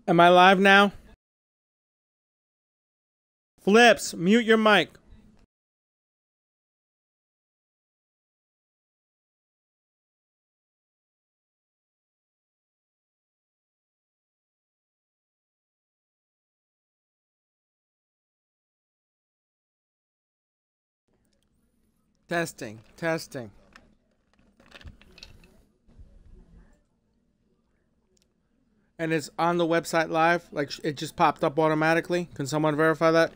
Am I live now? Flips, mute your mic. Testing, testing. And it's on the website live? Like, it just popped up automatically? Can someone verify that?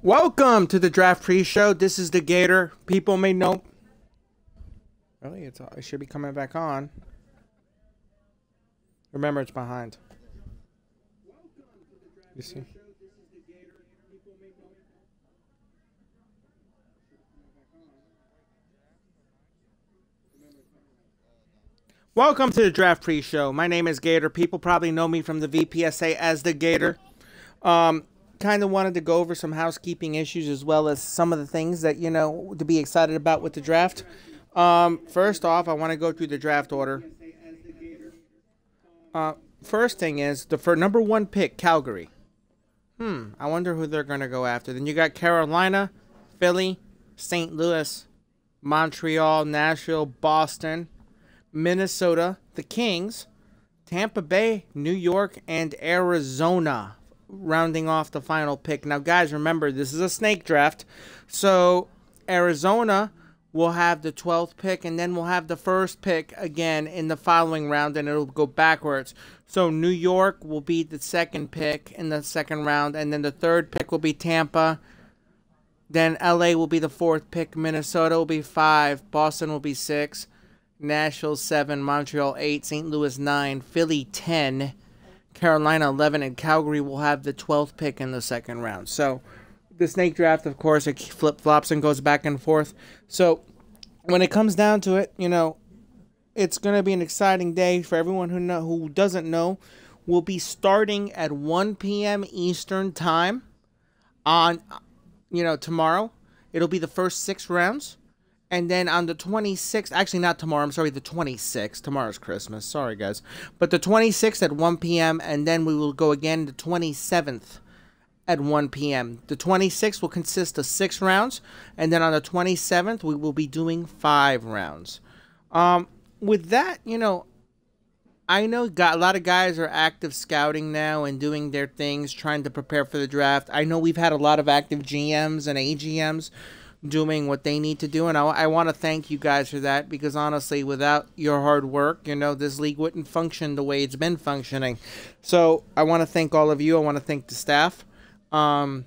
Welcome to the Draft Pre-Show. This is the Gator. People may know... Really? It should be coming back on. Remember, it's behind. You see? Welcome to the Draft Pre-Show. My name is Gator. People probably know me from the Vpha as the Gator. Kind of wanted to go over some housekeeping issues as well as some of the things that, you know, to be excited about with the draft. First off, I want to go through the draft order. First thing is, for number 1 pick, Calgary. I wonder who they're going to go after. Then you got Carolina, Philly, St. Louis, Montreal, Nashville, Boston, Minnesota, the Kings, Tampa Bay, New York, and Arizona, rounding off the final pick. Now, guys, remember, this is a snake draft. So, Arizona will have the 12th pick, and then we'll have the first pick again in the following round, and it'll go backwards. So, New York will be the second pick in the second round, and then the third pick will be Tampa. Then LA will be the 4th pick. Minnesota will be 5. Boston will be 6. Nashville 7. Montreal 8. St. Louis 9. Philly 10. Carolina 11, and Calgary will have the 12th pick in the second round. So, the snake draft, of course, it flip-flops and goes back and forth. So, when it comes down to it, you know, it's going to be an exciting day for everyone who doesn't know. We'll be starting at 1 p.m. Eastern time on, you know, tomorrow. It'll be the first 6 rounds. And then on the 26th, actually not tomorrow, I'm sorry, the 26th. Tomorrow's Christmas. Sorry, guys. But the 26th at 1 p.m. and then we will go again the 27th at 1 p.m. The 26th will consist of 6 rounds. And then on the 27th, we will be doing 5 rounds. With that, you know, I know a lot of guys are active scouting now and doing their things, trying to prepare for the draft. I know we've had a lot of active GMs and AGMs doing what they need to do, and I want to thank you guys for that, because honestly, without your hard work, you know, this league wouldn't function the way it's been functioning. So I want to thank all of you. I want to thank the staff, and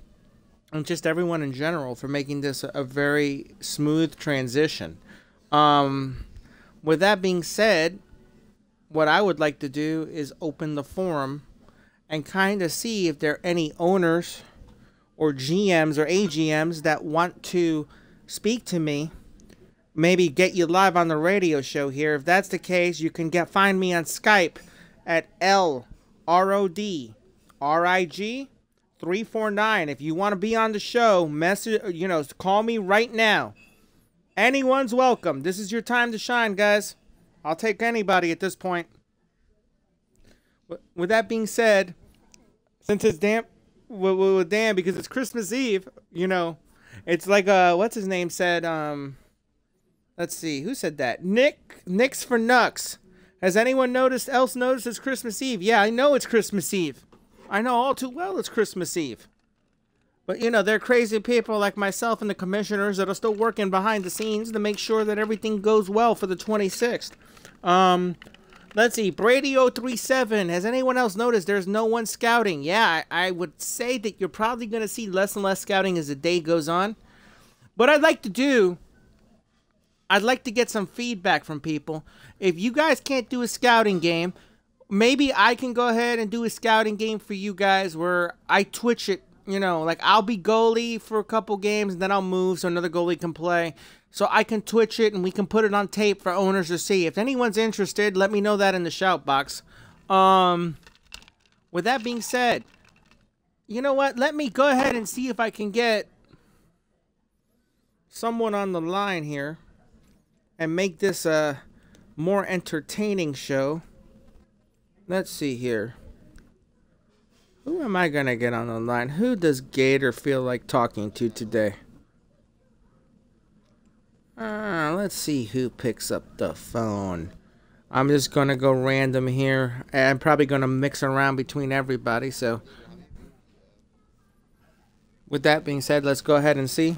just everyone in general for making this a very smooth transition. With that being said, what I would like to do is open the forum and kind of see if there are any owners or GMs or AGMs that want to speak to me, maybe get you live on the radio show here. If that's the case, you can find me on Skype at LRODRIG349. If you want to be on the show, call me right now. Anyone's welcome. This is your time to shine, guys. I'll take anybody at this point. With that being said, since it's damn, because it's Christmas Eve, you know, it's like, what's his name said, let's see, who said that? Nix for Nux. Has anyone noticed it's Christmas Eve? Yeah, I know it's Christmas Eve. I know all too well it's Christmas Eve. But, you know, they're crazy people like myself and the commissioners that are still working behind the scenes to make sure that everything goes well for the 26th. Let's see, Brady037. Has anyone else noticed there's no one scouting? Yeah, I would say that you're probably going to see less and less scouting as the day goes on. What I'd like to do, I'd like to get some feedback from people. If you guys can't do a scouting game, maybe I can go ahead and do a scouting game for you guys where I Twitch it. You know, like I'll be goalie for a couple games and then I'll move so another goalie can play. So I can Twitch it and we can put it on tape for owners to see. If anyone's interested, let me know that in the shout box. With that being said, you know what? Let me go ahead and see if I can get someone on the line here and make this a more entertaining show. Let's see here. Who am I going to get on the line? Who does Gator feel like talking to today? Let's see who picks up the phone. I'm just going to go random here. I'm probably going to mix around between everybody. So, with that being said, let's go ahead and see.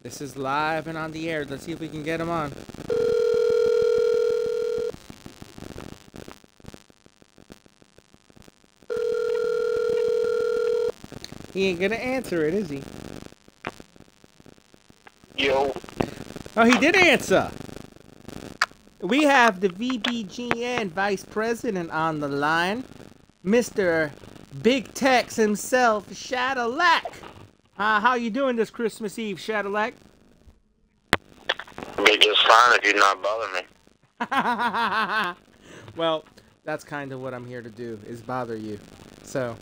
This is live and on the air. Let's see if we can get him on. He ain't gonna answer it, is he? Yo. Oh, he did answer. We have the VBGN Vice President on the line, Mr. Big Tex himself, Shadowlack. How you doing this Christmas Eve, Shadowlack? Be just fine if you not bother me. Well, that's kind of what I'm here to do, is bother you. So,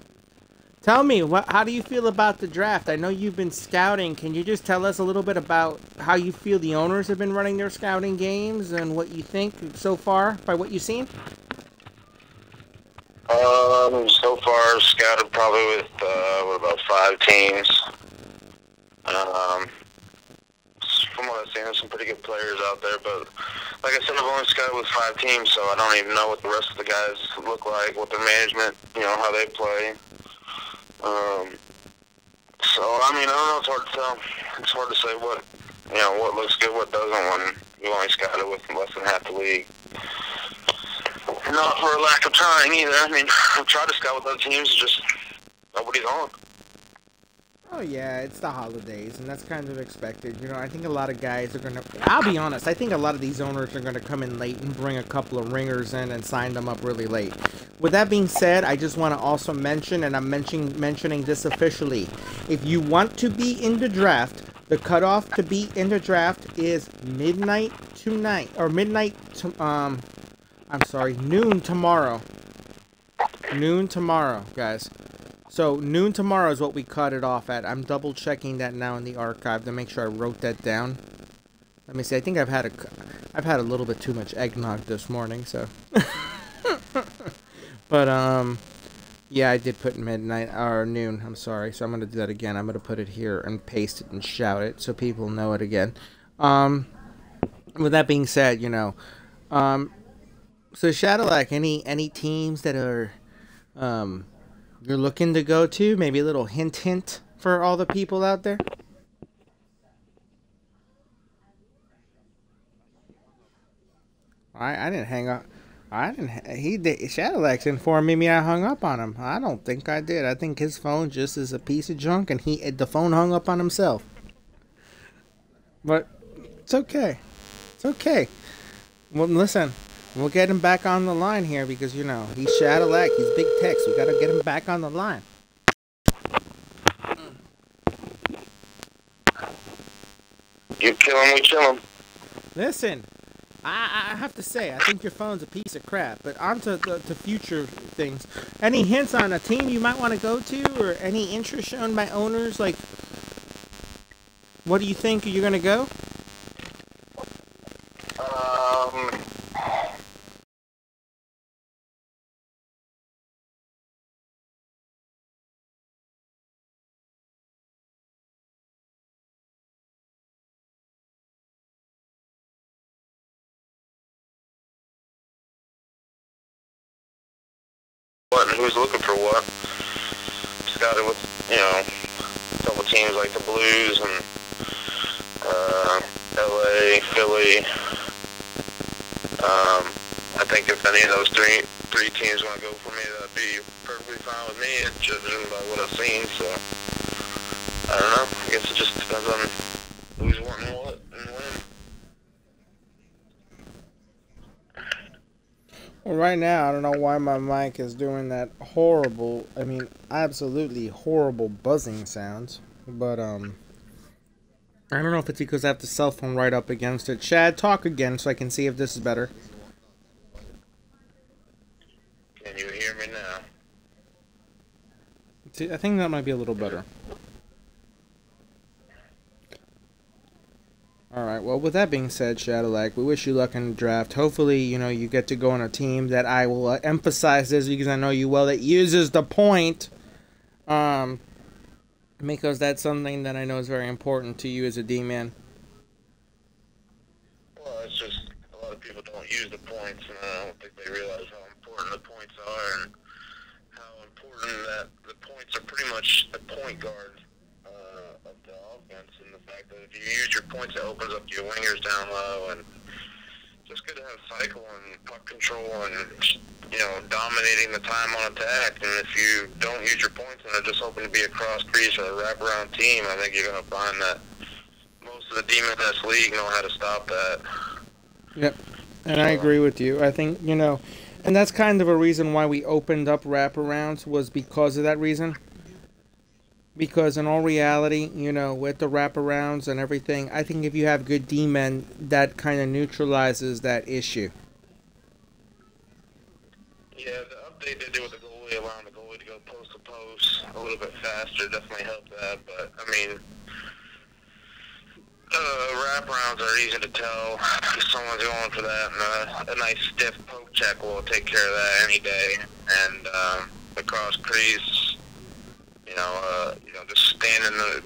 tell me, how do you feel about the draft? I know you've been scouting. Can you just tell us a little bit about how you feel the owners have been running their scouting games and what you think so far by what you've seen? So far, scouted probably with about 5 teams. From what I've seen, there's some pretty good players out there, but like I said, I've only scouted with 5 teams, so I don't even know what the rest of the guys look like, what their management, how they play. So, I mean, I don't know, it's hard to tell. It's hard to say what looks good, what doesn't when you only scouted with less than half the league. Not for a lack of trying either. I mean, I've tried to scout with other teams, just nobody's on. Oh, yeah, it's the holidays, and that's kind of expected. I think a lot of guys are going to... I'll be honest, I think a lot of these owners are going to come in late and bring a couple of ringers in and sign them up really late. With that being said, I just want to also mention, and I'm mentioning this officially, if you want to be in the draft, the cutoff to be in the draft is midnight tonight, or noon tomorrow. Noon tomorrow, guys. So, noon tomorrow is what we cut it off at. I'm double checking that now in the archive to make sure I wrote that down. Let me see. I think I've had a little bit too much eggnog this morning, so. But, yeah, I did put midnight, or noon. I'm sorry. So, I'm going to do that again. I'm going to put it here and paste it and shout it so people know it again. With that being said, so Shadowlack, any teams that are, you're looking to go to? Maybe a little hint for all the people out there? I didn't hang up. Shadowlax informed me I hung up on him. I don't think I did. I think his phone just is a piece of junk and the phone hung up on himself. But it's okay. It's okay. Well, listen. We'll get him back on the line here because, he's Shadowlack. He's Big Tex. We got to get him back on the line. You kill him, we chill him. Listen, I have to say, I think your phone's a piece of crap. But on to future things. Any hints on a team you might want to go to or any interest shown by owners? Like, what do you think you're going to go? What and who's looking for what? Scouted with, a couple teams like the Blues and LA, Philly. I think if any of those three teams want to go for me, that'd be perfectly fine with me, judging by what I've seen. So I don't know. I guess it just depends on who's wanting what and when. Well, right now, I don't know why my mic is doing that horrible, I mean, absolutely horrible buzzing sounds. But, I don't know if it's because I have the cell phone right up against it. Chad, talk again so I can see if this is better. Can you hear me now? See, I think that might be a little better. Alright, well, with that being said, Shadowlak, we wish you luck in the draft. Hopefully, you get to go on a team that I will emphasize this because I know you well, that uses the point. Because that's something that I know is very important to you as a D-man. Well, it's just a lot of people don't use the points, and I don't think they realize how important the points are and how important that the points are pretty much the point guard of the offense, and the fact that if you use your points, it opens up your wingers down low, and just good to have cycle and puck control and, dominating the time on attack. And if you don't use your points and are just hoping to be a cross crease or a wraparound team, I think you're going to find that most of the demons in this league know how to stop that. Yep, and I agree with you. I think, and that's kind of a reason why we opened up wraparounds, was because of that reason. Because in all reality, with the wraparounds and everything, I think if you have good D-men, that kind of neutralizes that issue. Yeah, the update they did with the goalie, allowing the goalie to go post to post a little bit faster, definitely helped that. But, I mean, wraparounds are easy to tell if someone's going for that, and a nice stiff poke check will take care of that any day. And the cross crease, just being in the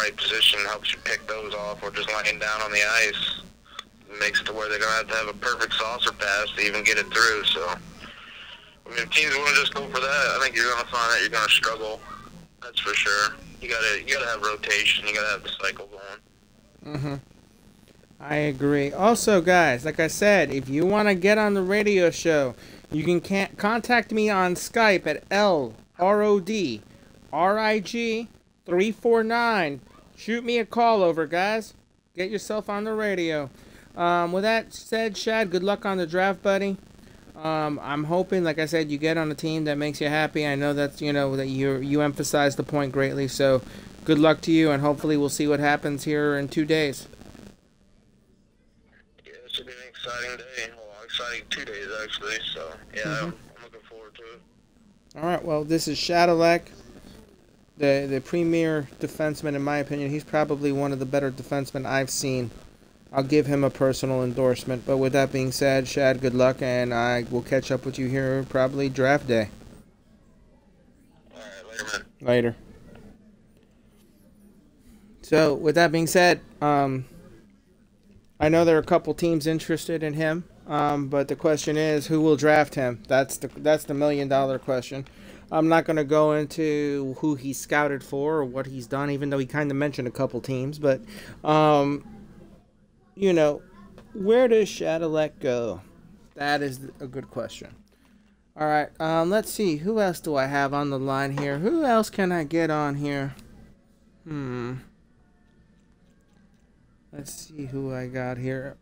right position helps you pick those off, or just laying down on the ice makes it to where they're going to have a perfect saucer pass to even get it through. So, I mean, if teams want to just go for that, I think you're going to find that you're going to struggle. That's for sure. You gotta have rotation. You gotta have the cycle going. I agree. Also, guys, like I said, if you want to get on the radio show, you can contact me on Skype at LRODRIG349. Shoot me a call over, guys. Get yourself on the radio. With that said, Shad, good luck on the draft, buddy. I'm hoping, like I said, you get on a team that makes you happy. I know that's, that you emphasize the point greatly. So good luck to you, and hopefully we'll see what happens here in 2 days. Yeah, it should be an exciting day. Well, exciting 2 days, actually. So, yeah, I'm looking forward to it. All right, well, this is Shadowlak, the premier defenseman, in my opinion. He's probably one of the better defensemen I've seen. I'll give him a personal endorsement. But with that being said, Shad, good luck, and I will catch up with you here probably draft day. All right, later, man. Later. So, with that being said, I know there are a couple teams interested in him, but the question is, who will draft him? That's the million-dollar question. I'm not going to go into who he's scouted for or what he's done, even though he kind of mentioned a couple teams. But, where does Shadowlak go? That is a good question. All right, let's see. Who else do I have on the line here? Who else can I get on here? Let's see who I got here.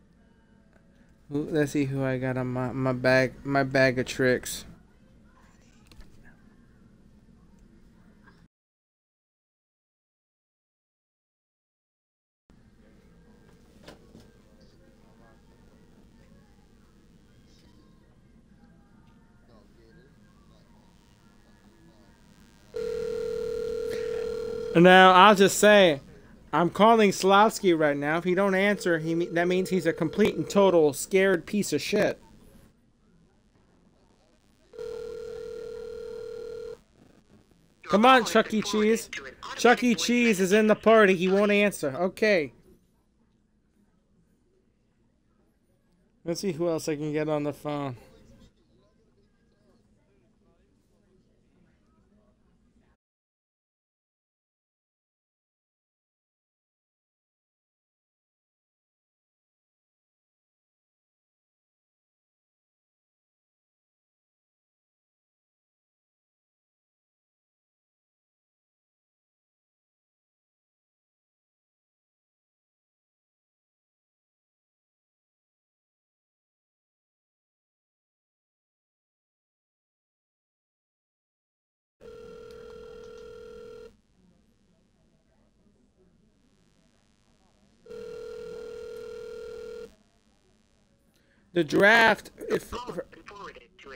Let's see who I got on my bag of tricks. Now, I'll just say, I'm calling Slavsky right now. If he don't answer, that means he's a complete and total scared piece of shit. Come on, Chuck E. Cheese. Chuck E. Cheese is in the party. He won't answer. Okay. Let's see who else I can get on the phone. The draft.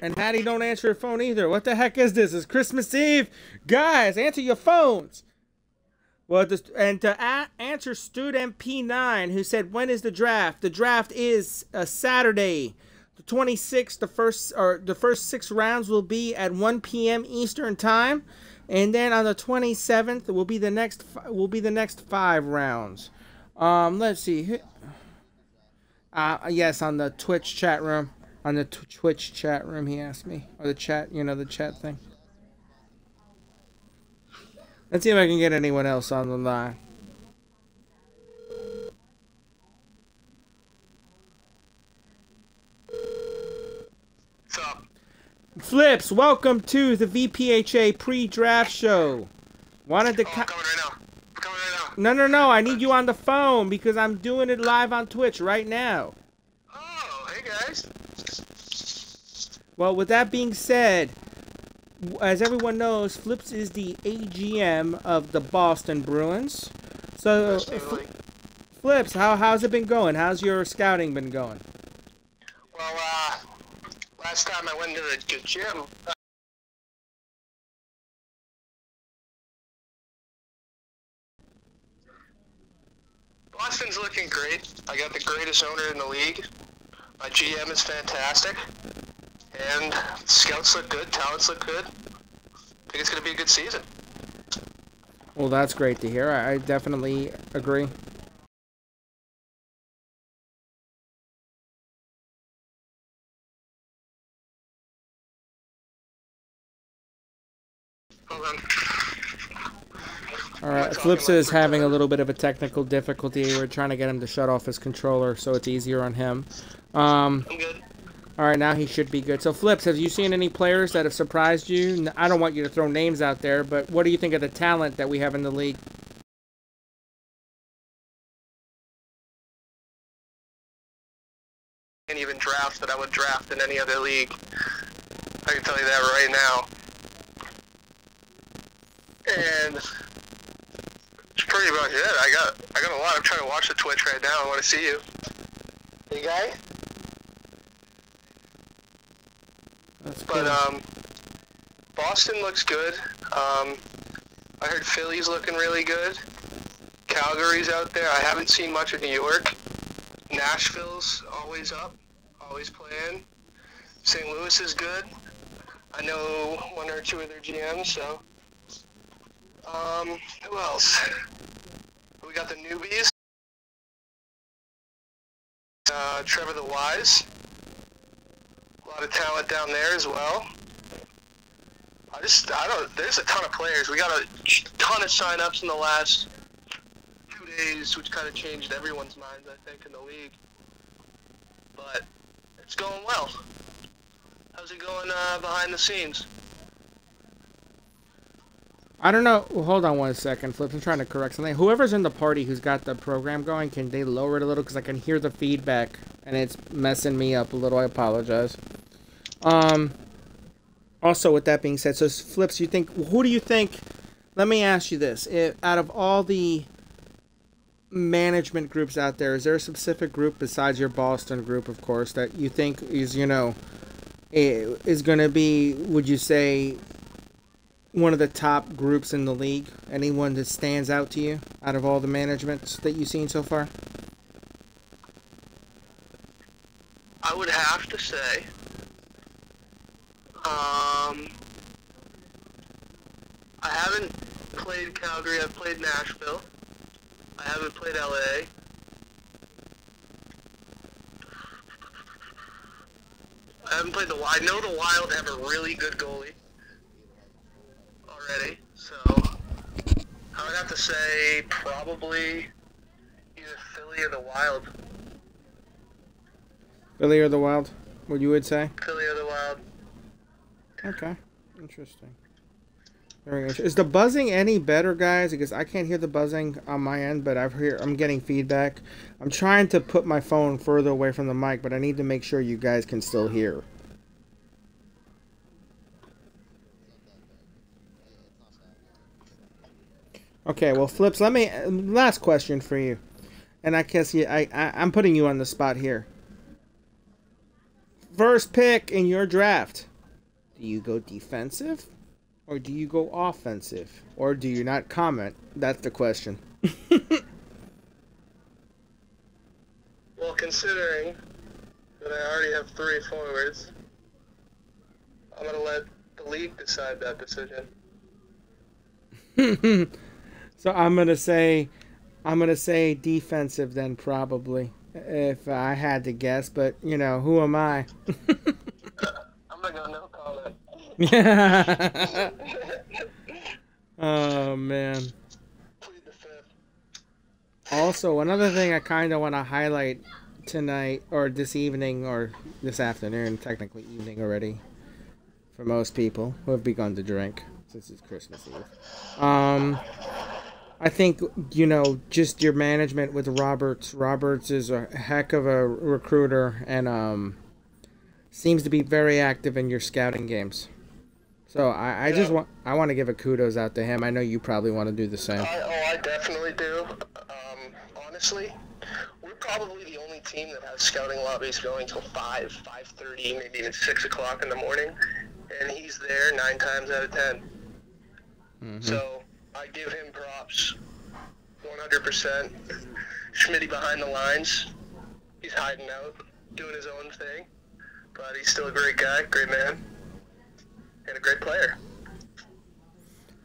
And Hattie don't answer her phone either. What the heck is this? It's Christmas Eve. Guys, answer your phones. Well, and to answer Student P9, who said, when is the draft? The draft is Saturday, the 26th. The first 6 rounds will be at 1 p.m. Eastern time, and then on the 27th will be the next 5 rounds. Let's see. Yes, on the Twitch chat room. On the Twitch chat room, he asked me, or the chat, the chat thing. Let's see if I can get anyone else on the line. What's up? Flips, welcome to the VPHA pre-draft show. Wanted to I'm coming right now. I'm coming right now. No. I need you on the phone because I'm doing it live on Twitch right now. Oh, hey guys. Well, with that being said, as everyone knows, Flips is the AGM of the Boston Bruins. So, Flips, how's it been going? How's your scouting been going? Well, last time I went to the gym, Boston's looking great. I got the greatest owner in the league. My GM is fantastic. And scouts look good, talents look good. I think it's going to be a good season. Well, that's great to hear. I definitely agree. Hold on. All right, Flips is having a little bit of a technical difficulty. We're trying to get him to shut off his controller so it's easier on him. I'm good. All right, now he should be good. So, Flips, have you seen any players that have surprised you? I don't want you to throw names out there, but what do you think of the talent that we have in the league? Can't even draft that I would draft in any other league. I can tell you that right now. And it's pretty much it. I got a lot. I'm trying to watch the Twitch right now. I want to see you. Hey, guy. That's cool. But Boston looks good. I heard Philly's looking really good. Calgary's out there. I haven't seen much of New York. Nashville's always up, always playing. St. Louis is good. I know 1 or 2 of their GMs, so. Who else? We got the newbies. Trevor the Wise. A lot of talent down there as well. There's a ton of players. We got a ton of sign-ups in the last 2 days, which kind of changed everyone's minds, I think, in the league. But it's going well. How's it going behind the scenes? I don't know. Well, hold on one second, Flips. I'm trying to correct something. Whoever's in the party who's got the program going, can they lower it a little? Because I can hear the feedback, and it's messing me up a little. I apologize. Also, with that being said, so Flips, who do you think, let me ask you this. Out of all the management groups out there, is there a specific group besides your Boston group, of course, that you think is, is going to be, would you say, one of the top groups in the league? Anyone that stands out to you out of all the managements that you've seen so far? I would have to say, I haven't played Calgary. I've played Nashville. I haven't played LA. I haven't played the Wild. I know the Wild have a really good goalie already, so I would have to say probably either Philly or the Wild. Philly or the Wild, what you would say? Philly or the Wild. Okay, interesting. Very interesting. Is the buzzing any better, guys? Because I can't hear the buzzing on my end, but I'm getting feedback. I'm trying to put my phone further away from the mic, but I need to make sure you guys can still hear. Okay, well, Flips, last question for you. And I guess I'm putting you on the spot here. First pick in your draft. Do you go defensive or do you go offensive? Or do you not comment? That's the question. Well, considering that I already have 3 forwards, I'm going to let the league decide that decision. So I'm gonna say defensive then probably if I had to guess, but you know who am I? I'm going to go no comment. Oh man. Plead the fifth. Also, another thing I kind of want to highlight tonight or this evening or this afternoon, technically evening already for most people who have begun to drink since it's Christmas Eve. I think, you know, just your management with Roberts. Roberts is a heck of a recruiter and seems to be very active in your scouting games. So I just want to give a kudos out to him. I know you probably want to do the same. I definitely do. Honestly, we're probably the only team that has scouting lobbies going till 5, 5:30, maybe even 6 o'clock in the morning, and he's there 9 times out of 10. Mm-hmm. So I give him props, 100%. Schmitty behind the lines, he's hiding out, doing his own thing, but he's still a great guy, great man, and a great player.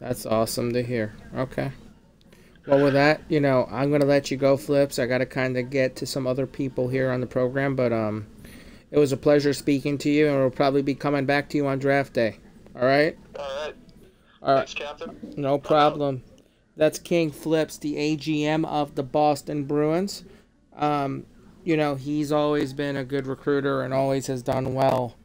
That's awesome to hear. Okay. Well, with that, you know, I'm going to let you go, Flips. I got to kind of get to some other people here on the program, but it was a pleasure speaking to you, and we'll probably be coming back to you on draft day. All right? All right. All right. Thanks, Captain. No problem. That's King Flips, the AGM of the Boston Bruins. You know, he's always been a good recruiter and always has done well.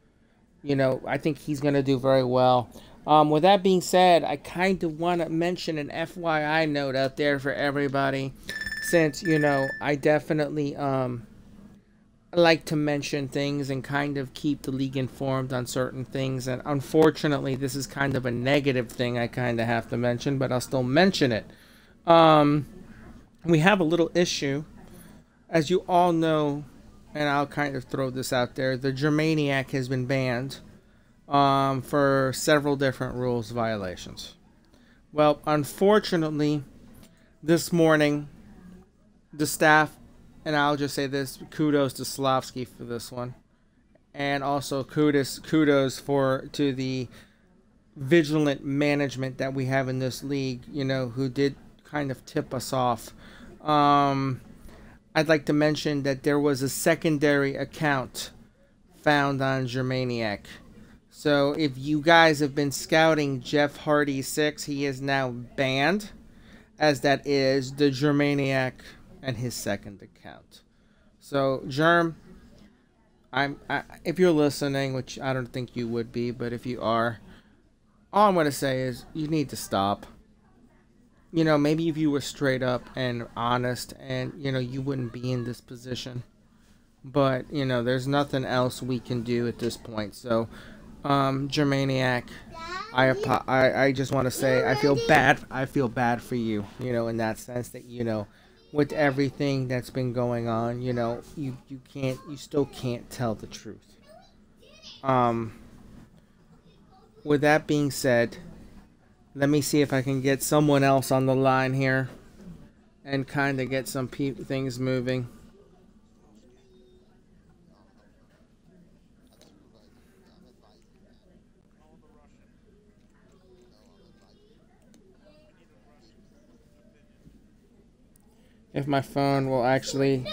You know, I think he's going to do very well. With that being said, I kind of want to mention an FYI note out there for everybody, since, you know, I definitely like to mention things and kind of keep the league informed on certain things. And unfortunately, this is kind of a negative thing I kind of have to mention, but I'll still mention it. We have a little issue. As you all know, and I'll kind of throw this out there, the Germaniac has been banned for several different rules violations. Well, unfortunately, this morning, the staff, and I'll just say this, kudos to Slavsky for this one, and also kudos to the vigilant management that we have in this league, you know, who did kind of tip us off. I'd like to mention that there was a secondary account found on Germaniac. So if you guys have been scouting Jeff Hardy 6, he is now banned, as that is the Germaniac and his second account. So Germ, if you're listening, which I don't think you would be, but if you are, all I'm going to say is you need to stop. You know, maybe if you were straight up and honest and, you know, you wouldn't be in this position. But, you know, there's nothing else we can do at this point. So, Germaniac, I just want to say I feel bad for you, you know, in that sense that, you know, with everything that's been going on, you know, you still can't tell the truth. With that being said, let me see if I can get someone else on the line here and kind of get some things moving. If my phone will actually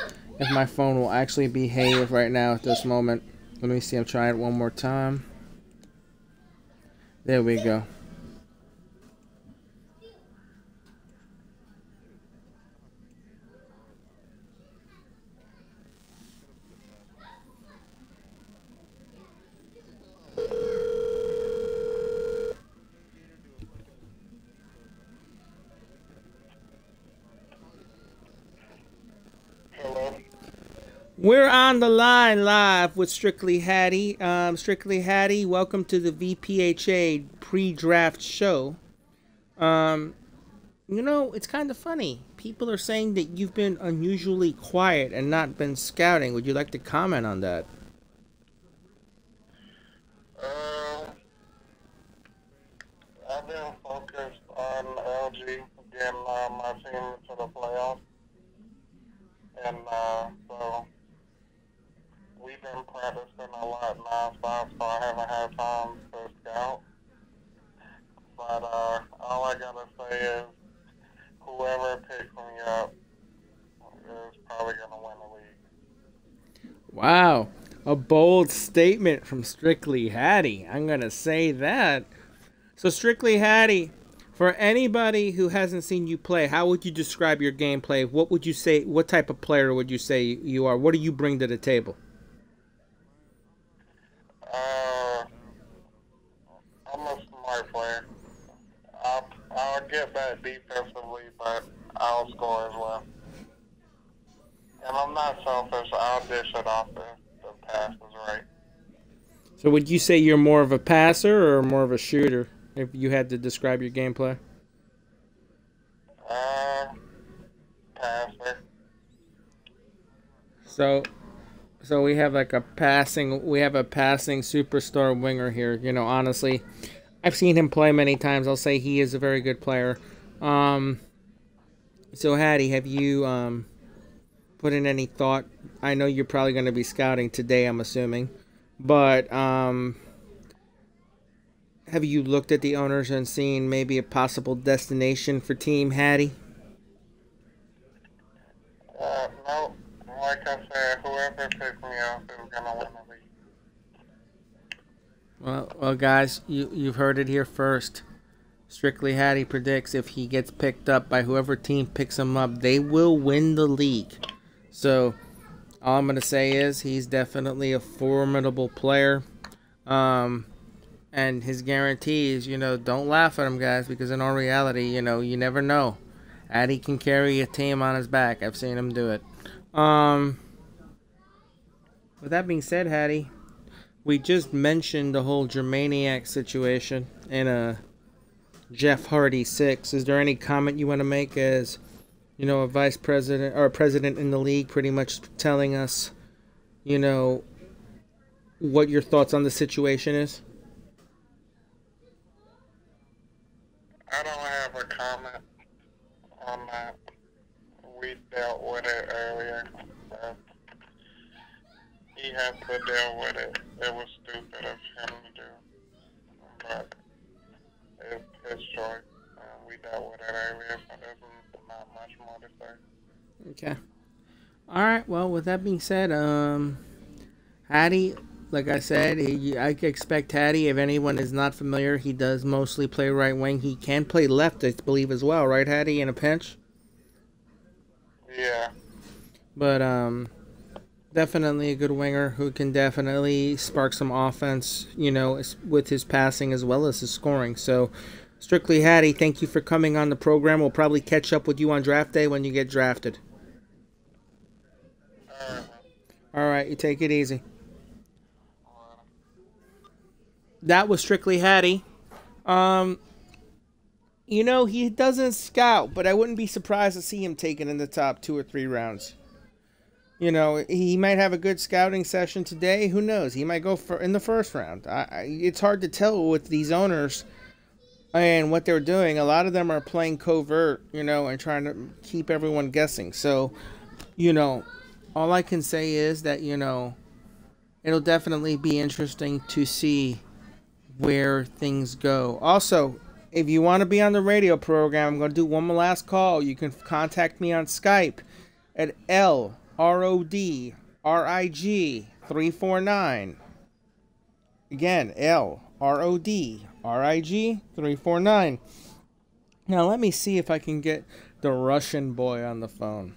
behave right now at this moment. Let me see, I'm trying it one more time. There we go. We're on the line live with Strictly Hattie. Strictly Hattie, welcome to the VPHA pre-draft show. You know, it's kind of funny. People are saying that you've been unusually quiet and not been scouting. Would you like to comment on that? been focused on LG getting my team to the playoffs, and so we've been practicing a lot nonstop, so I haven't had time to scout. But all I gotta say is, whoever picks me up is probably gonna win the league. Wow. A bold statement from Strictly Hattie. I'm going to say that. So, Strictly Hattie, for anybody who hasn't seen you play, how would you describe your gameplay? What would you say? What type of player would you say you are? What do you bring to the table? I'm a smart player. I'll get back defensively, but I'll score as well. And I'm not selfish. I'll dish it off if the pass is right. So would you say you're more of a passer or more of a shooter if you had to describe your gameplay? Passer. So we have like a passing superstar winger here. You know, honestly, I've seen him play many times. I'll say he is a very good player. So Hattie, have you put in any thought? I know you're probably going to be scouting today, I'm assuming. But have you looked at the owners and seen maybe a possible destination for Team Hattie? No. Like I said, whoever picks me up is going to win the league. Well, guys, you've heard it here first. Strictly Hattie predicts if he gets picked up by whoever team picks him up, they will win the league. So all I'm going to say is he's definitely a formidable player. And his guarantees, you know, don't laugh at him, guys, because in all reality, you know, you never know. Hattie can carry a team on his back. I've seen him do it. With that being said, Hattie, we just mentioned the whole Germaniac situation in a Jeff Hardy 6. Is there any comment you want to make as, you know, a vice president or a president in the league, pretty much telling us, you know, what your thoughts on the situation is? I don't have a comment on that. We dealt with it earlier. So he has to deal with it. It was stupid of him to do. But it's his choice. We dealt with it earlier, so there's not much more to say. Okay. All right. Well, with that being said, Hattie, like I said, I expect Hattie, if anyone is not familiar, he does mostly play right wing. He can play left, I believe, as well, right, Hattie, in a pinch? Yeah. But definitely a good winger who can definitely spark some offense, you know, with his passing as well as his scoring. So, Strictly Hattie, thank you for coming on the program. We'll probably catch up with you on draft day when you get drafted. All right, you take it easy. That was Strictly Hattie. You know, he doesn't scout, but I wouldn't be surprised to see him taken in the top 2 or 3 rounds. You know, he might have a good scouting session today. Who knows? He might go in the first round. It's hard to tell with these owners and what they're doing. A lot of them are playing covert, you know, and trying to keep everyone guessing. So, you know, all I can say is that, you know, it'll definitely be interesting to see where things go. Also, if you want to be on the radio program, I'm going to do one more last call. You can contact me on Skype at LRODRIG349. Again, LRODRIG349. Now, let me see if I can get the Russian boy on the phone.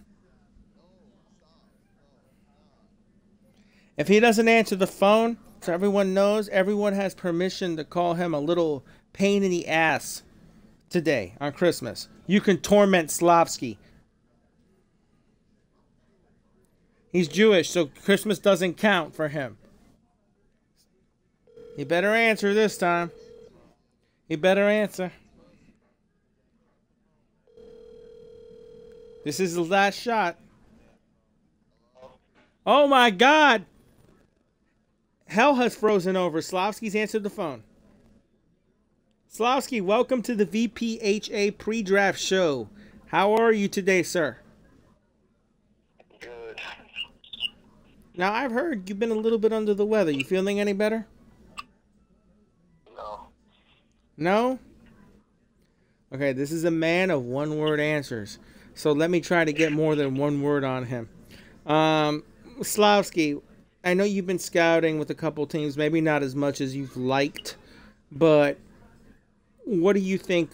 If he doesn't answer the phone, so everyone knows, everyone has permission to call him a little pain in the ass today on Christmas. You can torment Slavsky. He's Jewish, so Christmas doesn't count for him. He better answer this time. He better answer. This is the last shot. Oh my God! Hell has frozen over. Slavsky's answered the phone. Slavsky, welcome to the VPHA pre-draft show. How are you today, sir? Good. Now, I've heard you've been a little bit under the weather. You feeling any better? No. No? Okay, this is a man of one-word answers. So let me try to get more than one word on him. Slavsky, I know you've been scouting with a couple teams, maybe not as much as you've liked, but what do you think?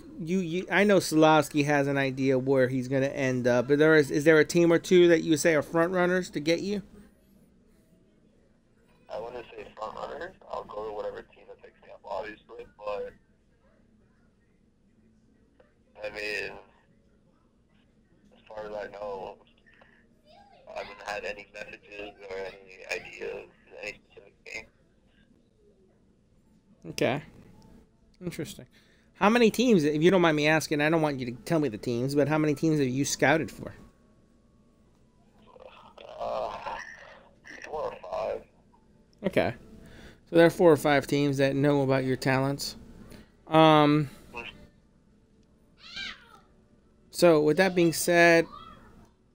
I know Slavsky has an idea where he's going to end up. But is there a team or two that you say are front runners to get you? I wouldn't say front runners. I'll go to whatever team that picks me up, obviously. But I mean, as far as I know, I haven't had any messages or any ideas, any specific game. Okay. Interesting. How many teams, if you don't mind me asking, I don't want you to tell me the teams, but how many teams have you scouted for? 4 or 5. Okay. So there are 4 or 5 teams that know about your talents. So with that being said,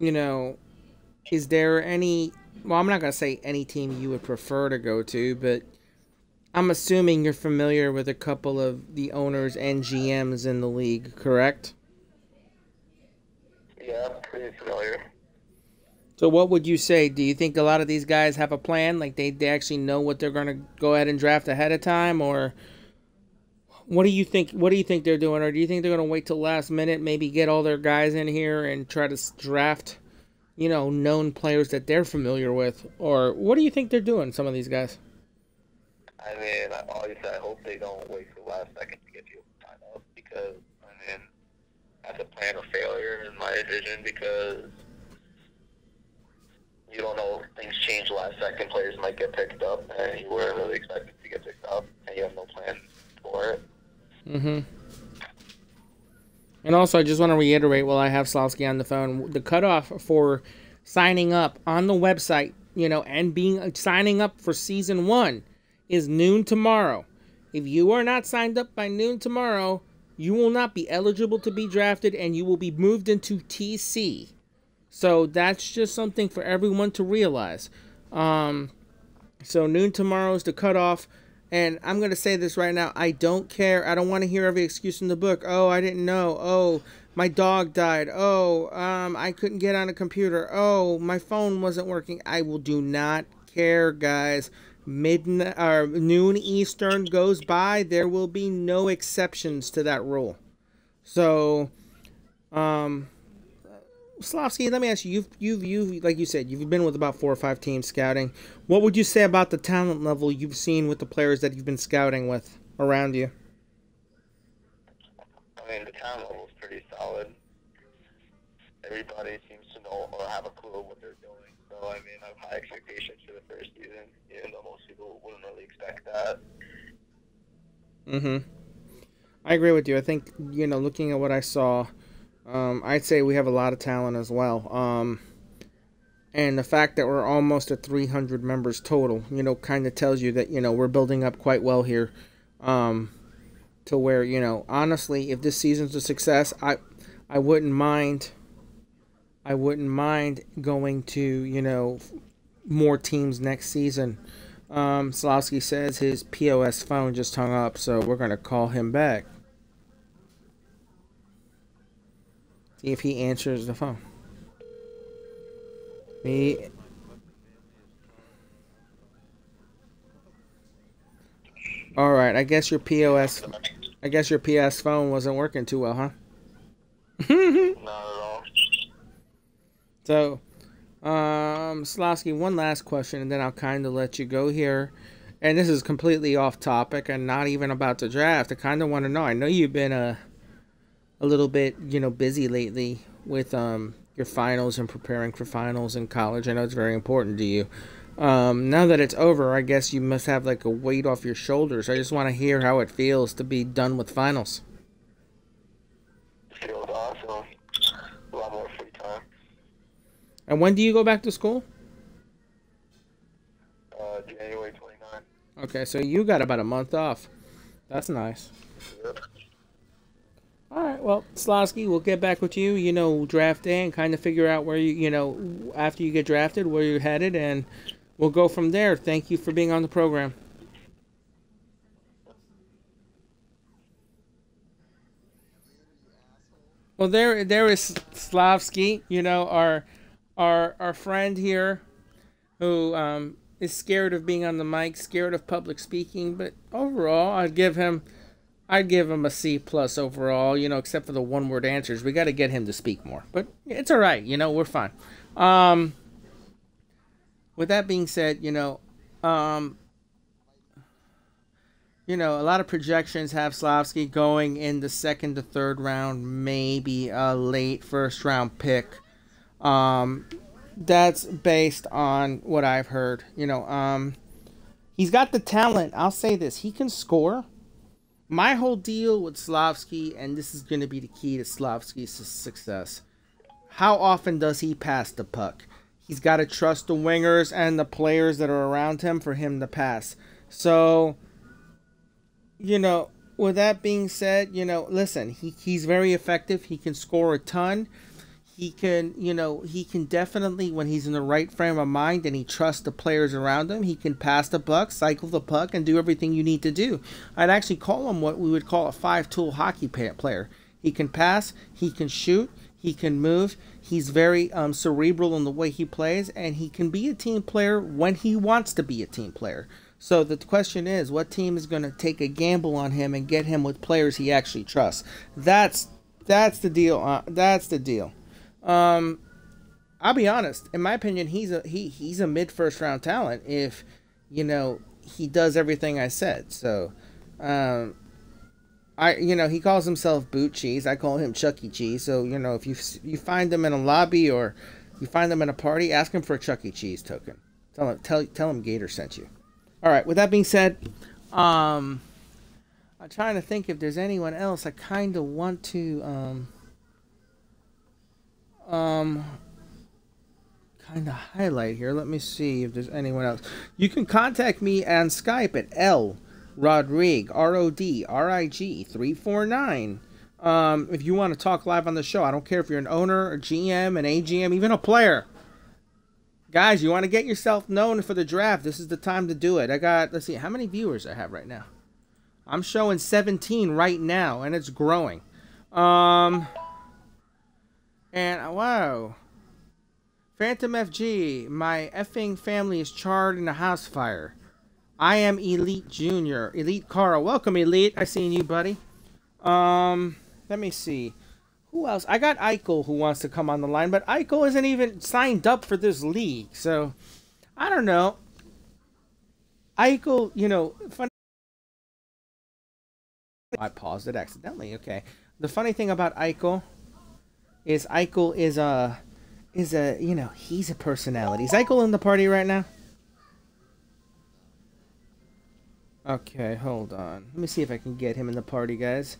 is there any, well, I'm not going to say any team you would prefer to go to, but I'm assuming you're familiar with a couple of the owners and GMs in the league, correct? Yeah, I'm pretty familiar. So what would you say? Do you think a lot of these guys have a plan? Like they actually know what they're going to go ahead and draft ahead of time? Or what do you think? What do you think they're doing? Or do you think they're going to wait till last minute, maybe get all their guys in here and try to draft, known players that they're familiar with? Or what do you think they're doing, some of these guys? I mean, obviously, I hope they don't wait till the last second to get you signed up because, I mean, that's a plan of failure in my vision because you don't know if things change last second. Players might get picked up, and you weren't really expecting to get picked up, and you have no plan for it. Mm-hmm. And also, I just want to reiterate while I have Slavsky on the phone, the cutoff for signing up on the website, and signing up for season 1 is noon tomorrow. If you are not signed up by noon tomorrow, you will not be eligible to be drafted and you will be moved into TC. So that's just something for everyone to realize. So noon tomorrow is the cutoff. And I'm going to say this right now. I don't care. I don't want to hear every excuse in the book. Oh, I didn't know. Oh, my dog died. Oh, I couldn't get on a computer. Oh, my phone wasn't working. I do not care, guys. Midnight or noon Eastern goes by, there will be no exceptions to that rule. So, Slavsky, let me ask you. You've like you said, you've been with about 4 or 5 teams scouting. What would you say about the talent level you've seen with the players that you've been scouting with around you? I mean, the talent level is pretty solid. Everybody seems to know or have a clue what they're doing. So, I mean, I have high expectations for the first season, even though most people wouldn't really expect that. Mm-hmm. I agree with you. I think, looking at what I saw, I'd say we have a lot of talent as well. And the fact that we're almost at 300 members total, kind of tells you that, we're building up quite well here. To where, honestly, if this season's a success, I wouldn't mind going to, more teams next season. Slavsky says his POS phone just hung up, so we're going to call him back. See if he answers the phone. All right, I guess your POS phone wasn't working too well, huh? Not at all. So, Slavsky, one last question, and then I'll kind of let you go here. And this is completely off topic and not even about the draft. I kind of want to know. I know you've been a little bit, busy lately with your finals and preparing for finals in college. I know it's very important to you. Now that it's over, I guess you must have like a weight off your shoulders. I just want to hear how it feels to be done with finals. It feels awesome. A lot more free time. And when do you go back to school? January 29th. Okay, so you got about a month off. That's nice. Yep. All right, well, Slosky, we'll get back with you, draft day and kind of figure out where after you get drafted, where you're headed, and we'll go from there. Thank you for being on the program. Well, there is Slavsky, our friend here, who is scared of being on the mic, scared of public speaking, but overall, I'd give him a C plus overall, except for the one word answers. We got to get him to speak more, but it's all right, we're fine. With that being said, a lot of projections have Slavsky going in the second to third round, maybe a late first round pick. That's based on what I've heard. He's got the talent. I'll say this: he can score. My whole deal with Slavsky, and this is going to be the key to Slavsky's success. How often does he pass the puck? He's got to trust the wingers and the players that are around him for him to pass. So, with that being said, listen, he's very effective. He can score a ton. He can definitely, when he's in the right frame of mind and he trusts the players around him, he can pass the puck, cycle the puck, and do everything you need to do. I'd actually call him what we would call a five-tool hockey player. He can pass, he can shoot, he can move. He's very cerebral in the way he plays, and he can be a team player when he wants to be a team player. So the question is, what team is going to take a gamble on him and get him with players he actually trusts? That's the deal. That's the deal. I'll be honest. In my opinion, he's a mid first round talent if he does everything I said. So, he calls himself Boot Cheese. I call him Chuck E. Cheese. So if you find him in a lobby or you find him in a party, ask him for a Chuck E. Cheese token. Tell him Gator sent you. All right. With that being said, I'm trying to think if there's anyone else I kind of want to kind of highlight here. Let me see if there's anyone else. You can contact me on Skype at LRodrig, RODRIG 349. If you want to talk live on the show, I don't care if you're an owner, a GM, an AGM, even a player. Guys, you want to get yourself known for the draft, this is the time to do it. Let's see, how many viewers I have right now? I'm showing 17 right now, and it's growing. And, wow. Phantom FG, my effing family is charred in a house fire. I am Elite Junior. Elite Carl. Welcome, Elite. I seen you, buddy. Let me see. Who else? I got Eichel who wants to come on the line, but Eichel isn't even signed up for this league, so I don't know. Eichel, funny. I paused it accidentally. Okay. The funny thing about Eichel is he's a personality. Is Eichel in the party right now? Okay, hold on. Let me see if I can get him in the party, guys.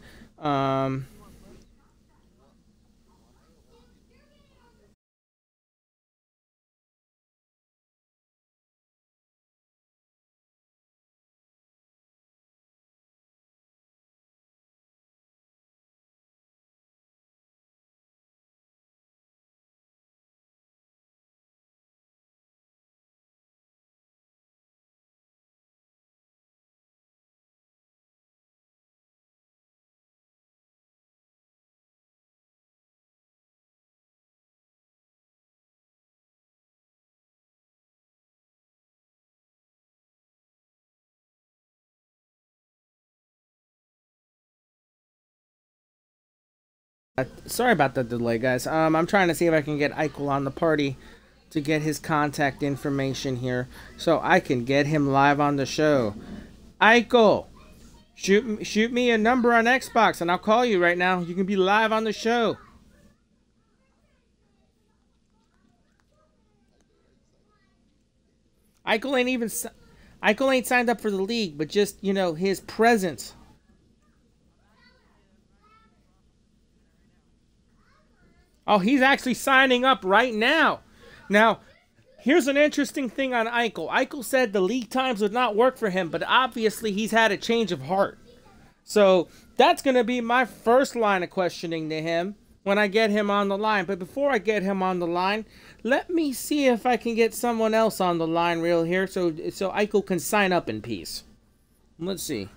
Sorry about the delay, guys. I'm trying to see if I can get Eichel on the party to get his contact information here so I can get him live on the show. Eichel, shoot me a number on Xbox and I'll call you right now. You can be live on the show. Eichel ain't signed up for the league, but just, his presence. Oh, he's actually signing up right now. Now, here's an interesting thing on Eichel. Eichel said the league times would not work for him, but obviously he's had a change of heart. So that's going to be my first line of questioning to him when I get him on the line. But before I get him on the line, let me see if I can get someone else on the line real here so Eichel can sign up in peace. Let's see.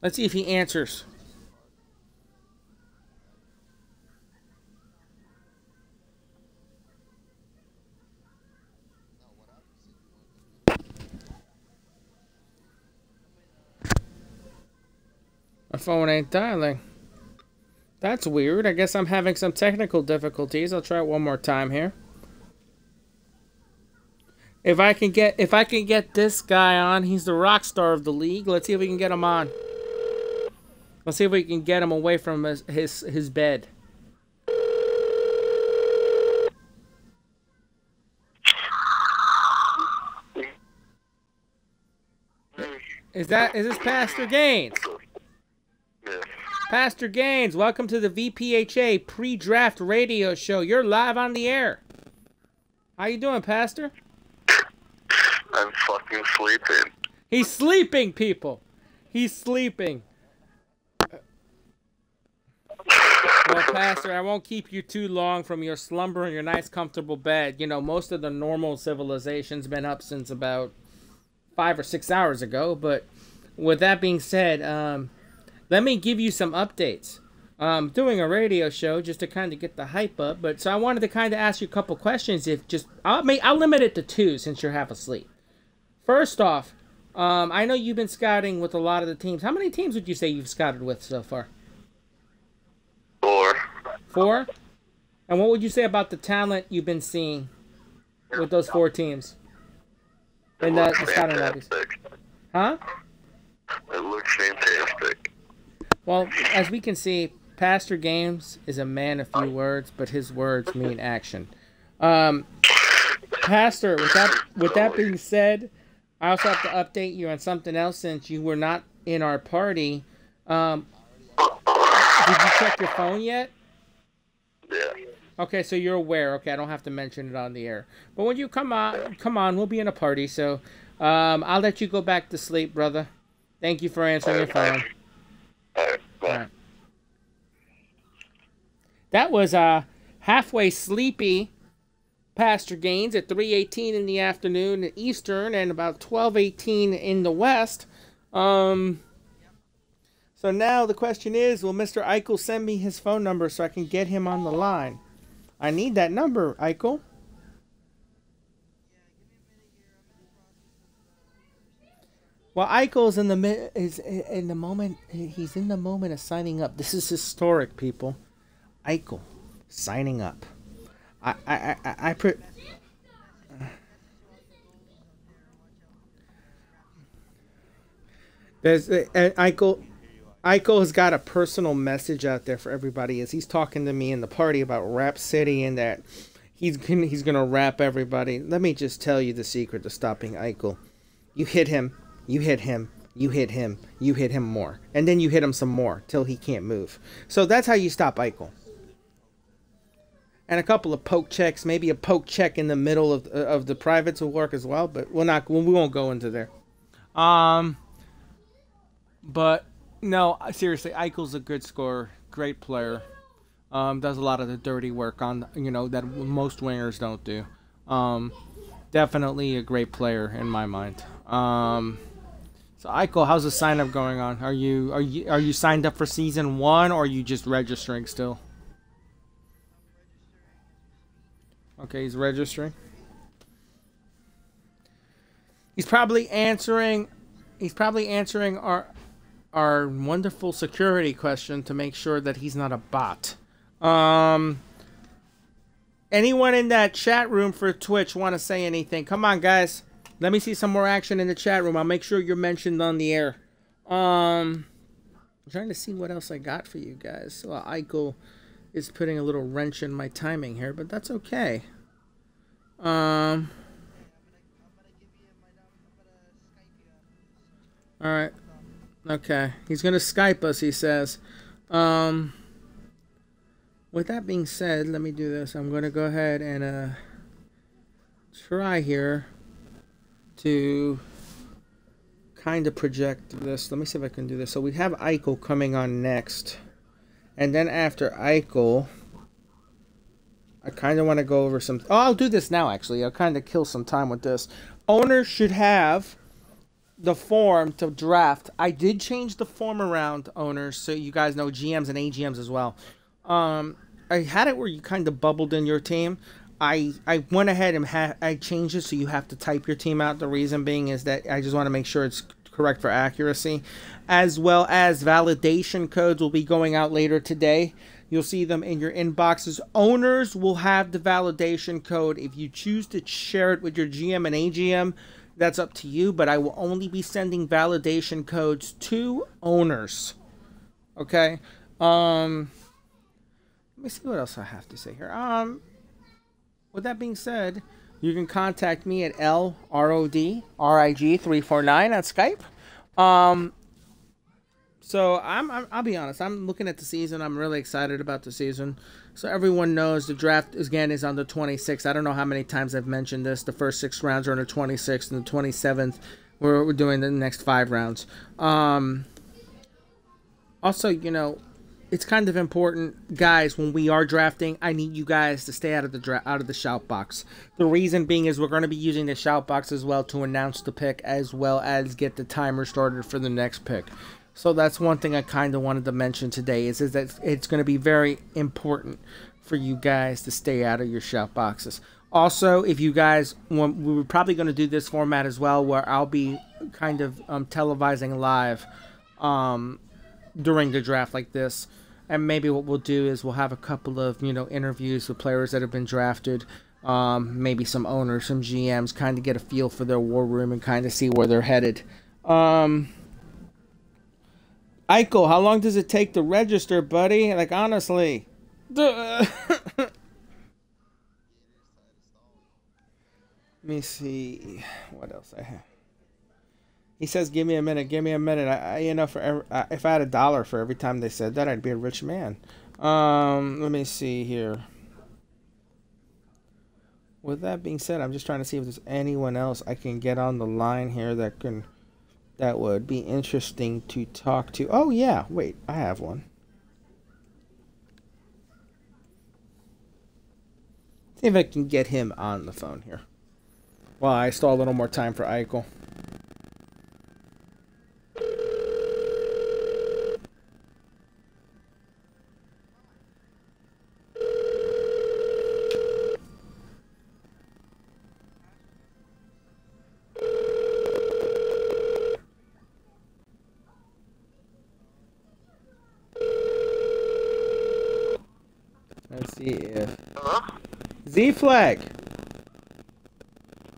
Let's see if he answers. My phone ain't dialing. That's weird. I guess I'm having some technical difficulties. I'll try it one more time here. If I can get this guy on, he's the rock star of the league. Let's see if we can get him on. Let's see if we can get him away from his bed. Is this Pastor Gaines? Yeah. Pastor Gaines, welcome to the VPHA pre-draft radio show. You're live on the air. How you doing, Pastor? I'm fucking sleeping. He's sleeping, people. He's sleeping. Well, Pastor, I won't keep you too long from your slumber in your nice, comfortable bed. You know, most of the normal civilization's been up since about 5 or 6 hours ago. But with that being said, let me give you some updates. I'm doing a radio show just to kind of get the hype up. But so I wanted to kind of ask you a couple questions. I'll limit it to 2 since you're half asleep. First off, I know you've been scouting with a lot of the teams. How many teams would you say you've scouted with so far? 4. 4? And what would you say about the talent you've been seeing with those 4 teams? In the scouting lobbies? Huh? It looks fantastic. Well, as we can see, Pastor Games is a man of few words, but his words mean action. Pastor, with that being said, I also have to update you on something else since you were not in our party. Did you check your phone yet? Yeah. Okay, so you're aware. Okay, I don't have to mention it on the air. But when you come on, we'll be in a party. So I'll let you go back to sleep, brother. Thank you for answering your phone. All right. Bye. All right. That was halfway sleepy Pastor Gaines at 3:18 in the afternoon in Eastern and about 12:18 in the West. So now the question is, will Mr. Eichel send me his phone number so I can get him on the line? I need that number, Eichel. Well, Eichel's in the moment of signing up. This is historic, people. Eichel signing up. There's Eichel has got a personal message out there for everybody as he's talking to me in the party about Rap City and that he's gonna rap everybody. Let me just tell you the secret to stopping Eichel. You hit him, you hit him, you hit him, you hit him more, and then you hit him some more till he can't move. So that's how you stop Eichel. And a couple of poke checks, maybe a poke check in the middle of the privates will work as well, but we won't go into there. But no, seriously, Eichel's a good scorer, great player. Does a lot of the dirty work on that most wingers don't do. Definitely a great player in my mind. So Eichel, how's the sign up going on? Are you signed up for season 1 or are you just registering still? Okay, he's registering. He's probably answering our wonderful security question to make sure that he's not a bot. Anyone in that chat room for Twitch want to say anything? Come on, guys. Let me see some more action in the chat room. I'll make sure you're mentioned on the air. I'm trying to see what else I got for you guys. So Eichel is putting a little wrench in my timing here, but that's okay. All right. Okay. He's going to Skype us, he says. With that being said, let me do this. I'm going to go ahead and try here to kind of project this. Let me see if I can do this. So we have Eichel coming on next. And then after Eichel, I kind of want to go over some... Oh, I'll do this now, actually. I'll kind of kill some time with this. Owners should have the form to draft. I did change the form around, owners, so you guys know GMs and AGMs as well. I had it where you kind of bubbled in your team. I went ahead and I changed it so you have to type your team out. The reason being is that I just want to make sure it's correct for accuracy. As well as validation codes will be going out later today. You'll see them in your inboxes. Owners will have the validation code. If you choose to share it with your GM and AGM, that's up to you, but I will only be sending validation codes to owners. Okay? Let me see what else I have to say here. With that being said, you can contact me at LRODRIG349 on Skype. So I'll be honest. I'm looking at the season. I'm really excited about the season. So everyone knows the draft again is on the 26th. I don't know how many times I've mentioned this. The first 6 rounds are on the 26th, and the 27th we're doing the next 5 rounds. Also, you know, it's kind of important, guys. When we are drafting, I need you guys to stay out of the shout box. The reason being is we're going to be using the shout box as well to announce the pick, as well as get the timer started for the next pick. So that's one thing I kind of wanted to mention today is that it's going to be very important for you guys to stay out of your shout boxes. Also, if you guys want, we're probably going to do this format as well, where I'll be kind of televising live during the draft like this. And maybe what we'll do is we'll have a couple of, you know, interviews with players that have been drafted. Maybe some owners, some GMs, kind of get a feel for their war room and kind of see where they're headed. Eichel, how long does it take to register, buddy? Like, honestly. Let me see what else I have. He says, give me a minute, give me a minute. You know, if I had $1 for every time they said that, I'd be a rich man. Let me see here. With that being said, I'm just trying to see if there's anyone else I can get on the line here that would be interesting to talk to. Oh, yeah. Wait, I have one. See if I can get him on the phone here. Well, I stall a little more time for Eichel. Let's see if... Hello? Z-Flag!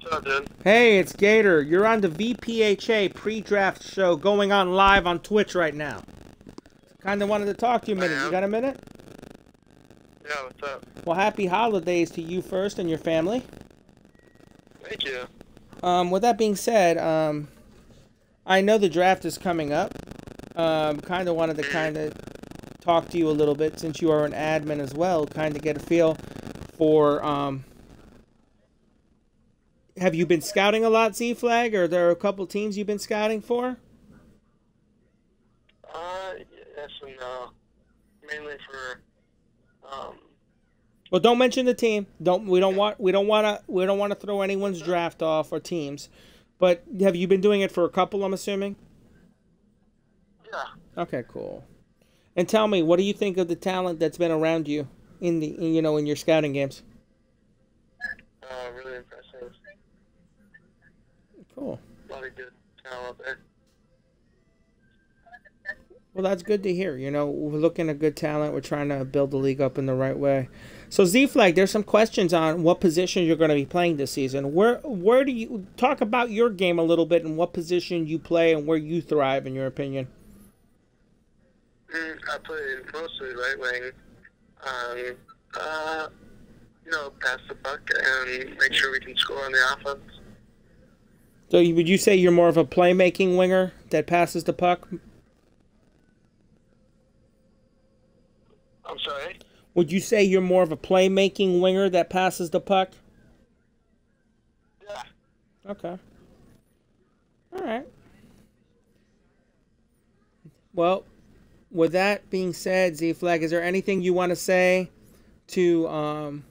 What's up, dude? Hey, it's Gator. You're on the VPHA pre-draft show going on live on Twitch right now. Kind of wanted to talk to you a minute. You got a minute? Yeah, what's up? Well, happy holidays to you first and your family. Thank you. With that being said, I know the draft is coming up. Kind of wanted to talk to you a little bit since you are an admin as well. Kind of get a feel for, have you been scouting a lot, Z-Flag? Or are there a couple teams you've been scouting for? Yes and no. Mainly for, Well, don't mention the team. We don't want to throw anyone's draft off or teams. But have you been doing it for a couple, I'm assuming? yeah. Okay, cool. And tell me, what do you think of the talent that's been around you in your scouting games? Really impressive. Cool. A lot of good talent out there. Well, that's good to hear. You know, we're looking at good talent. We're trying to build the league up in the right way. So, Z-Flag, there's some questions on what position you're going to be playing this season. Where do you talk about your game a little bit and what position you play and where you thrive, in your opinion? I play mostly right wing. Pass the puck and make sure we can score on the offense. So, would you say you're more of a playmaking winger that passes the puck? I'm sorry? Would you say you're more of a playmaking winger that passes the puck? Yeah. Okay. All right. Well, with that being said, Z Flag, is there anything you want to say to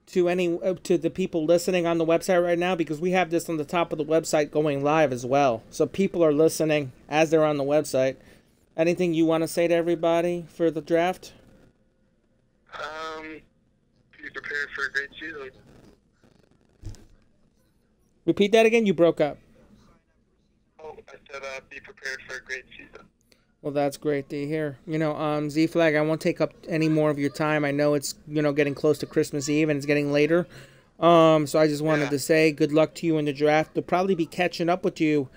to the people listening on the website right now? Because we have this on the top of the website going live as well, so people are listening as they're on the website. Anything you want to say to everybody for the draft? Be prepared for a great season. Repeat that again. You broke up. Oh, I said be prepared for a great season. Well, that's great to hear. Z Flag, I won't take up any more of your time. I know it's, getting close to Christmas Eve and it's getting later. So I just wanted to say good luck to you in the draft. They'll probably be catching up with you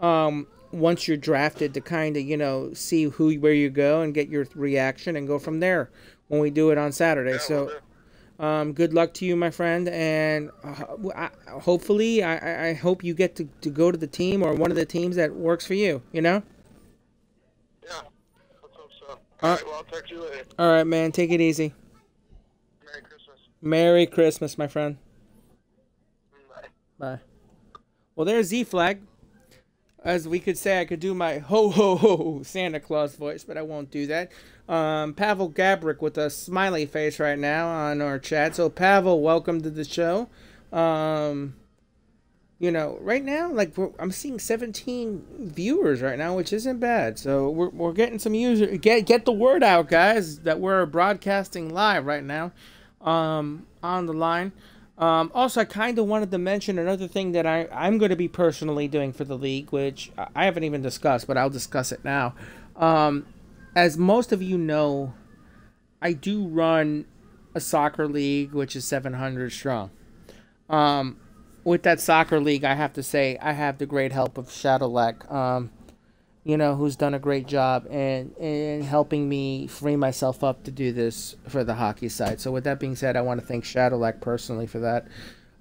once you're drafted to kind of, see where you go and get your reaction and go from there when we do it on Saturday. Yeah, So good luck to you, my friend. And hopefully, I hope you get to go to the team or one of the teams that works for you, Yeah, let's hope so. All right, well, I'll talk to you later. All right, man. Take it easy. Merry Christmas. Merry Christmas, my friend. Bye. Bye. Well, there's Z Flag. As we could say, I could do my ho ho ho Santa Claus voice, but I won't do that. Pavel Gabrick with a smiley face right now on our chat. So Pavel, welcome to the show. Right now, I'm seeing 17 viewers right now, which isn't bad. So we're getting some users. Get the word out, guys, that we're broadcasting live right now, on the line. Also, I kind of wanted to mention another thing that I'm going to be personally doing for the league, which I haven't even discussed, but I'll discuss it now. As most of you know, I do run a soccer league, which is 700 strong. With that soccer league, I have to say I have the great help of Shadowlack, who's done a great job in helping me free myself up to do this for the hockey side. So with that being said, I want to thank Shadowlack personally for that.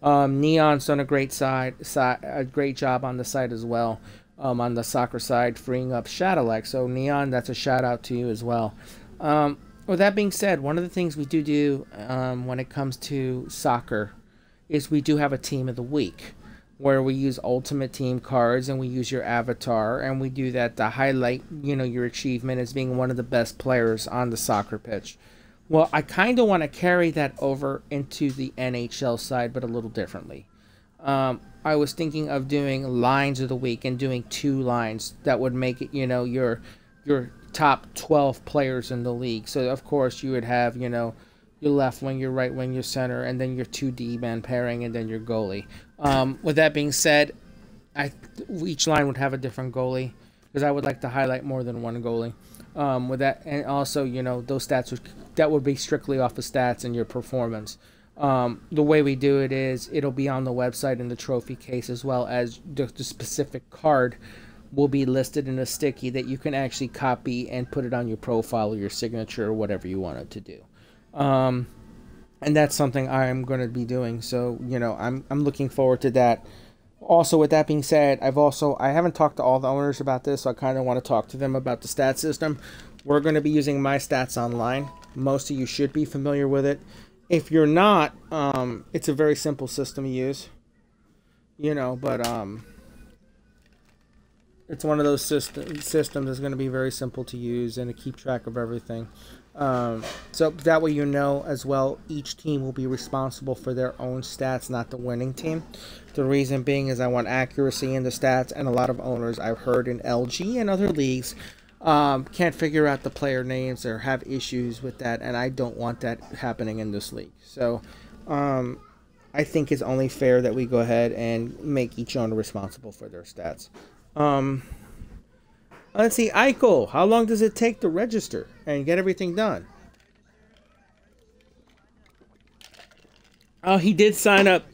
Neon's done a great job on the site as well, on the soccer side, freeing up Shadowlack. So Neon, that's a shout out to you as well. With that being said, one of the things we do when it comes to soccer is we do have a team of the week where we use ultimate team cards and we use your avatar and we do that to highlight, your achievement as being one of the best players on the soccer pitch. Well, I kind of want to carry that over into the NHL side, but a little differently. I was thinking of doing lines of the week and doing 2 lines that would make it, your top 12 players in the league. So, of course, you would have, your left wing, your right wing, your center, and then your 2 D-man pairing, and then your goalie. With that being said, each line would have a different goalie because I would like to highlight more than one goalie. With that, and also, those stats that would be strictly off of stats and your performance. The way we do it is it'll be on the website in the trophy case, as well as the specific card will be listed in a sticky that you can actually copy and put it on your profile or your signature or whatever you want it to do. And that's something I'm going to be doing. So, I'm looking forward to that. Also, with that being said, I haven't talked to all the owners about this, so I kind of want to talk to them about the stat system. We're going to be using My Stats Online. Most of you should be familiar with it. If you're not, it's a very simple system to use. But it's one of those systems that's going to be very simple to use and to keep track of everything. So that way as well, each team will be responsible for their own stats, not the winning team. The reason being is I want accuracy in the stats, and a lot of owners I've heard in LG and other leagues can't figure out the player names or have issues with that, and I don't want that happening in this league. So I think it's only fair that we go ahead and make each owner responsible for their stats. Let's see, Eichel, how long does it take to register and get everything done? Oh, he did sign up.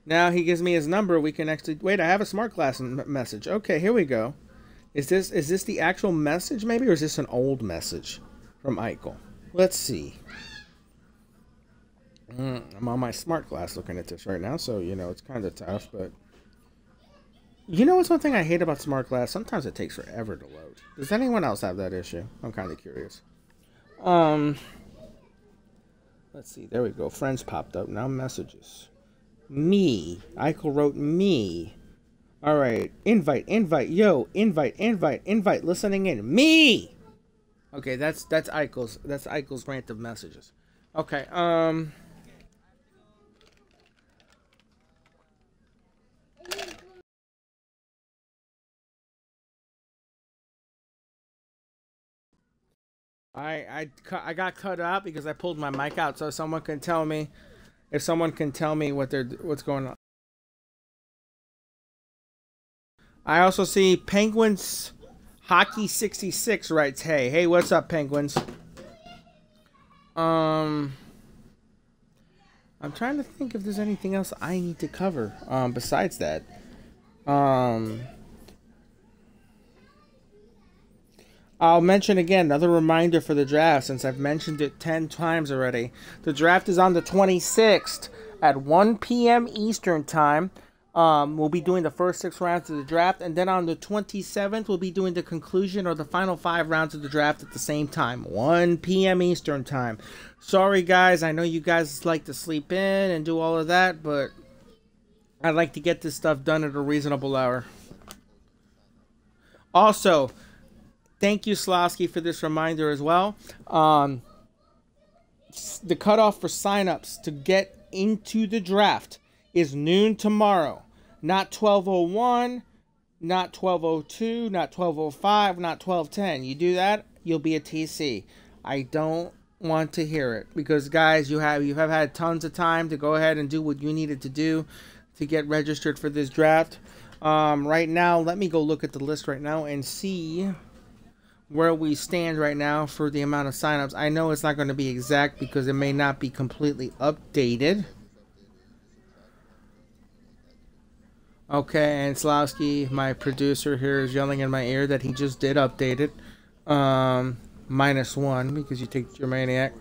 Now he gives me his number. We can actually... Wait, I have a smart glass message. Okay, here we go. Is this the actual message maybe, or is this an old message from Eichel? Let's see. I'm on my smart glass looking at this right now, so, it's kind of tough, but... What's one thing I hate about smart glass? Sometimes it takes forever to load. Does anyone else have that issue? I'm kind of curious. Let's see. There we go. Friends popped up. Now messages. Me. Eichel wrote me. All right. Invite, invite, yo, invite, invite, invite. Listening in. Me. Okay, that's Eichel's rant of messages. Okay. I got cut out because I pulled my mic out, so someone can tell me if someone can tell me what's going on. I also see Penguins Hockey 66 writes, hey, what's up, Penguins? I'm trying to think if there's anything else I need to cover besides that. I'll mention again, another reminder for the draft, since I've mentioned it 10 times already. The draft is on the 26th at 1 p.m. Eastern Time. We'll be doing the first 6 rounds of the draft, and then on the 27th, we'll be doing the conclusion or the final 5 rounds of the draft at the same time, 1 p.m. Eastern Time. Sorry, guys, I know you guys like to sleep in and do all of that, but I'd like to get this stuff done at a reasonable hour. Also, thank you, Slosky, for this reminder as well. The cutoff for signups to get into the draft is noon tomorrow. Not 12:01, not 12:02, not 12:05, not 12:10. You do that, you'll be a TC. I don't want to hear it because, guys, you have had tons of time to go ahead and do what you needed to do to get registered for this draft. Right now, let me go look at the list right now and see where we stand right now for the amount of signups. I know it's not going to be exact because it may not be completely updated. Okay, and Slowski, my producer here, is yelling in my ear that he just did update it. -1 because you take your maniac.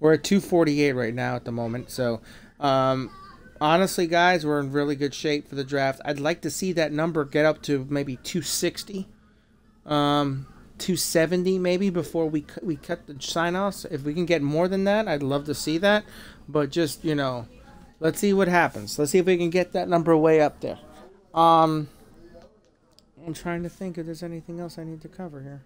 We're at 248 right now at the moment. So, honestly, guys, we're in really good shape for the draft. I'd like to see that number get up to maybe 260. 270 maybe before we cut the sign-offs. If we can get more than that, I'd love to see that. But just, you know, let's see what happens. Let's see if we can get that number way up there. I'm trying to think if there's anything else I need to cover here.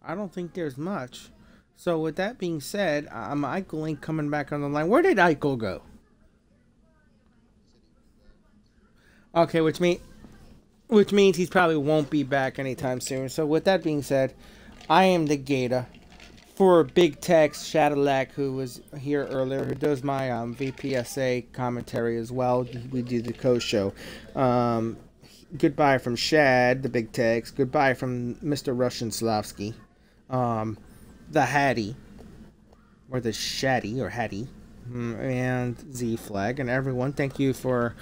I don't think there's much. So with that being said, Eichel ain't coming back on the line. Where did Eichel go? Okay, which means he probably won't be back anytime soon. So with that being said, I am the Gator. For Big Tex Shadowlack, who was here earlier, who does my VPSA commentary as well. We do the co-show. Goodbye from Shad, the Big Tex. Goodbye from Mr. Russian Slavsky. The Hattie. Or the Shaddy, or Hattie. And Z-Flag. And everyone, thank you for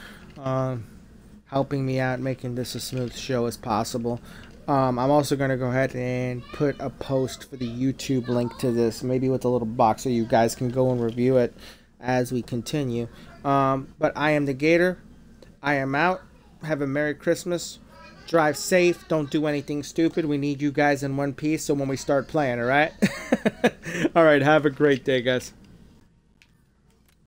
helping me out, making this a smooth show as possible. I'm also going to go ahead and put a post for the YouTube link to this, maybe with a little box so you guys can go and review it as we continue. But I am the Gator. I am out. Have a Merry Christmas. Drive safe. Don't do anything stupid. We need you guys in one piece so when we start playing, all right? All right, have a great day, guys.